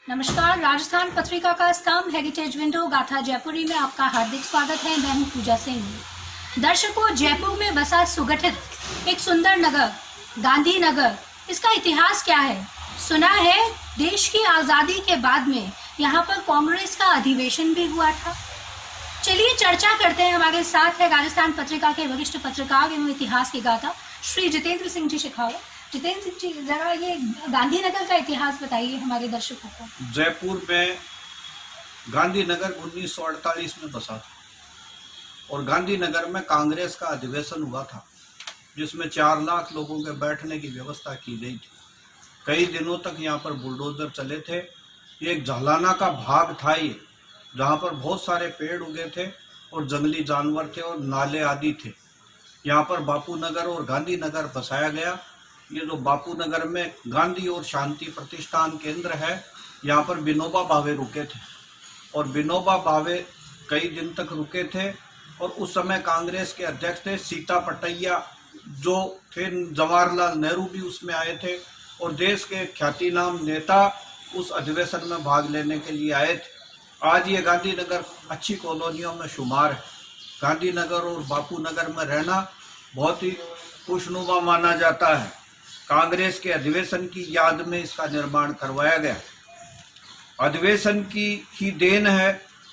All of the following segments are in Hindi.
नमस्कार, राजस्थान पत्रिका का स्तंभ हेरिटेज विंडो गाथा जयपुरी में आपका हार्दिक स्वागत है। मैं हूं पूजा सिंह। दर्शकों, जयपुर में बसा सुगठित एक सुंदर नगर गांधीनगर, इसका इतिहास क्या है? सुना है देश की आज़ादी के बाद में यहाँ पर कांग्रेस का अधिवेशन भी हुआ था। चलिए चर्चा करते हैं। हमारे साथ है राजस्थान पत्रिका के वरिष्ठ पत्रकार एवं इतिहास के गाथा श्री जितेंद्र सिंह जी शेखावत। जितेंद्र सिंह जी, जरा ये गांधीनगर का इतिहास बताइए हमारे दर्शकों को। जयपुर में गांधीनगर 1948 में बसा था और गांधीनगर में कांग्रेस का अधिवेशन हुआ था, जिसमें 4 लाख लोगों के बैठने की व्यवस्था की गई थी। कई दिनों तक यहाँ पर बुलडोजर चले थे। ये एक झालाना का भाग था, ये जहाँ पर बहुत सारे पेड़ उगे थे और जंगली जानवर थे और नाले आदि थे। यहाँ पर बापू नगर और गांधीनगर बसाया गया। ये जो बापू नगर में गांधी और शांति प्रतिष्ठान केंद्र है, यहाँ पर विनोबा भावे रुके थे और विनोबा भावे कई दिन तक रुके थे। और उस समय कांग्रेस के अध्यक्ष थे सीता पटैया, जो थे जवाहरलाल नेहरू भी उसमें आए थे और देश के ख्यातिनाम नेता उस अधिवेशन में भाग लेने के लिए आए थे। आज ये गांधीनगर अच्छी कॉलोनियों में शुमार है। गांधीनगर और बापू नगर में रहना बहुत ही खुशनुमा माना जाता है। कांग्रेस के अधिवेशन की याद में इसका निर्माण करवाया गया। अधिवेशन की ही देन है।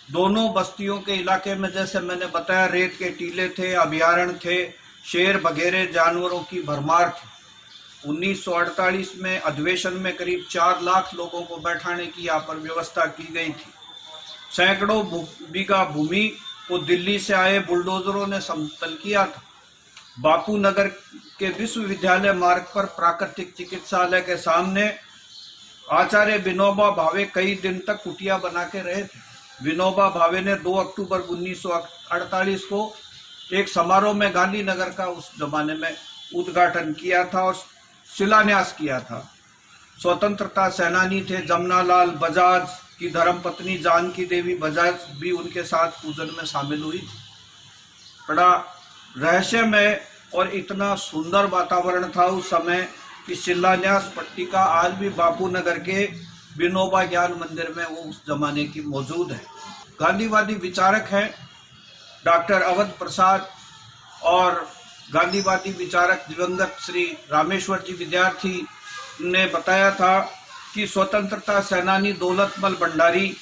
दोनों बस्तियों के इलाके में, जैसे मैंने बताया, रेत के टीले थे, अभयारण्य थे, शेर वगैरह जानवरों की भरमार थी। 1948 में अधिवेशन में करीब 4 लाख लोगों को बैठाने की यहाँ पर व्यवस्था की गई थी। सैकड़ों बीघा भूमि को दिल्ली से आए बुलडोजरों ने समतल किया था। बापू नगर के विश्वविद्यालय मार्ग पर प्राकृतिक चिकित्सालय के सामने आचार्य विनोबा भावे कई दिन तक कुटिया बना के रहे थे। विनोबा भावे ने 2 अक्टूबर 1948 को एक समारोह में गांधीनगर का उस जमाने में उद्घाटन किया था और शिलान्यास किया था। स्वतंत्रता सेनानी थे जमनालाल बजाज की धर्मपत्नी जानकी देवी बजाज भी उनके साथ पूजन में शामिल हुई थी। बड़ा रहस्यमय और इतना सुंदर वातावरण था उस समय कि शिलान्यास पट्टिका आज भी बापू नगर के विनोबा ज्ञान मंदिर में वो उस जमाने की मौजूद है। गांधीवादी विचारक हैं डॉक्टर अवध प्रसाद और गांधीवादी विचारक दिवंगत श्री रामेश्वर जी विद्यार्थी ने बताया था कि स्वतंत्रता सेनानी दौलतमल भंडारी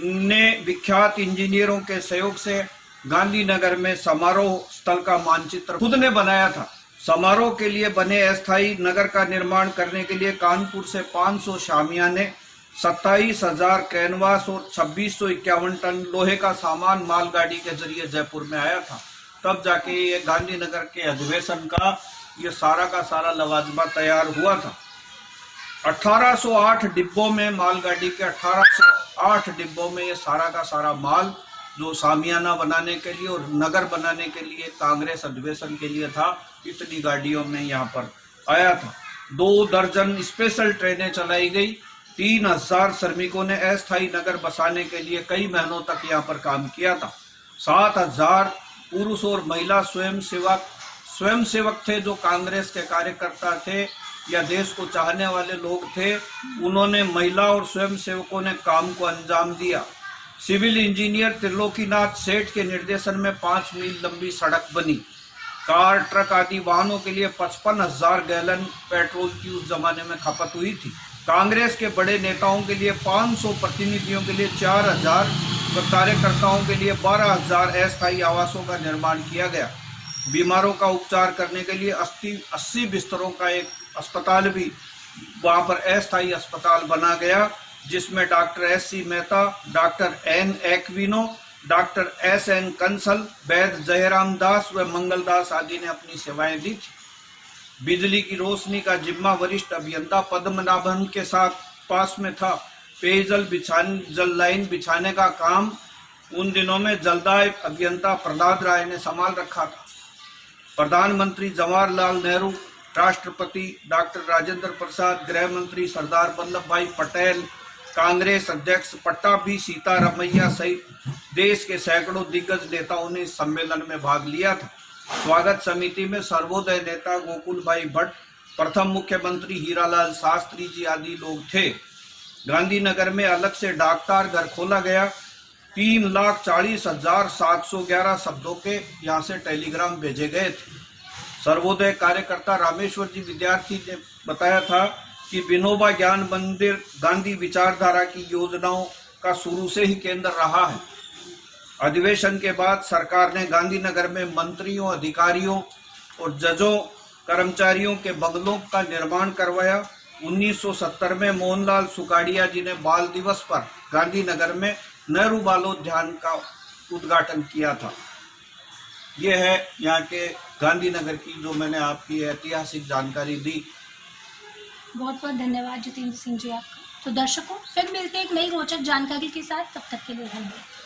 ने विख्यात इंजीनियरों के सहयोग से गांधीनगर में समारोह स्थल का मानचित्र खुद ने बनाया था। समारोह के लिए बने अस्थायी नगर का निर्माण करने के लिए कानपुर से 500 शामियाने, 27,000 कैनवास और 2651 टन लोहे का सामान मालगाड़ी के जरिए जयपुर में आया था। तब जाके ये गांधीनगर के अधिवेशन का ये सारा का सारा लवाजमा तैयार हुआ था। 1808 डिब्बों में, मालगाड़ी के 1808 डिब्बों में ये सारा का सारा माल जो सामियाना बनाने के लिए और नगर बनाने के लिए कांग्रेस अधिवेशन के लिए था, इतनी गाड़ियों में यहाँ पर आया था। 2 दर्जन स्पेशल ट्रेनें चलाई गई। 3000 श्रमिकों ने अस्थायी नगर बसाने के लिए कई महीनों तक यहाँ पर काम किया था। 7000 पुरुष और महिला स्वयंसेवक थे जो कांग्रेस के कार्यकर्ता थे या देश को चाहने वाले लोग थे। उन्होंने, महिला और स्वयंसेवकों ने काम को अंजाम दिया। सिविल इंजीनियर त्रिलोकीनाथ सेठ के निर्देशन में 5 मील लंबी सड़क बनी। कार, ट्रक आदि वाहनों के लिए 55,000 गैलन पेट्रोल की उस जमाने में खपत हुई थी। कांग्रेस के बड़े नेताओं के लिए 500, प्रतिनिधियों के लिए 4000 और कार्यकर्ताओं के लिए 12,000 अस्थायी आवासों का निर्माण किया गया। बीमारों का उपचार करने के लिए 80 बिस्तरों का एक अस्पताल भी वहाँ पर अस्थायी अस्पताल बना गया, जिसमें doctor S.C. Mehta, doctor N. Aquino, doctor S.N. Kansal, वैद्य जयराम दास व मंगल दास आदि ने अपनी सेवाएं दी थी। बिजली की रोशनी का जिम्मा वरिष्ठ अभियंता पद्मनाभन के साथ पास में था। जल लाइन बिछाने का काम उन दिनों में जलदाय अभियंता प्रहलाद राय ने संभाल रखा था। प्रधानमंत्री जवाहरलाल नेहरू, राष्ट्रपति डॉक्टर राजेंद्र प्रसाद, गृह मंत्री सरदार वल्लभ भाई पटेल, कांग्रेस अध्यक्ष पट्टाभी सीतारमैया सहित देश के सैकड़ों दिग्गज नेताओं ने इस सम्मेलन में भाग लिया था। स्वागत समिति में सर्वोदय नेता गोकुल भाई भट्ट, प्रथम मुख्यमंत्री हीरालाल शास्त्री जी आदि लोग थे। गांधीनगर में अलग से डाकतार घर खोला गया। 3,40,711 शब्दों के यहाँ से टेलीग्राम भेजे गए थे। सर्वोदय कार्यकर्ता रामेश्वर जी विद्यार्थी ने बताया था कि विनोबा ज्ञान मंदिर गांधी विचारधारा की योजनाओं का शुरू से ही केंद्र रहा है। अधिवेशन के बाद सरकार ने गांधीनगर में मंत्रियों, अधिकारियों और जजों, कर्मचारियों के बंगलों का निर्माण करवाया। 1970 में मोहनलाल सुखाड़िया जी ने बाल दिवस पर गांधीनगर में नेहरू बालोद्यान का उद्घाटन किया था। ये है यहाँ के गांधीनगर की जो मैंने आपकी ऐतिहासिक जानकारी दी। बहुत बहुत धन्यवाद जितेंद्र सिंह जी आपका। तो दर्शकों, फिर मिलते हैं एक नई रोचक जानकारी के साथ। तब तक के लिए धन्यवाद।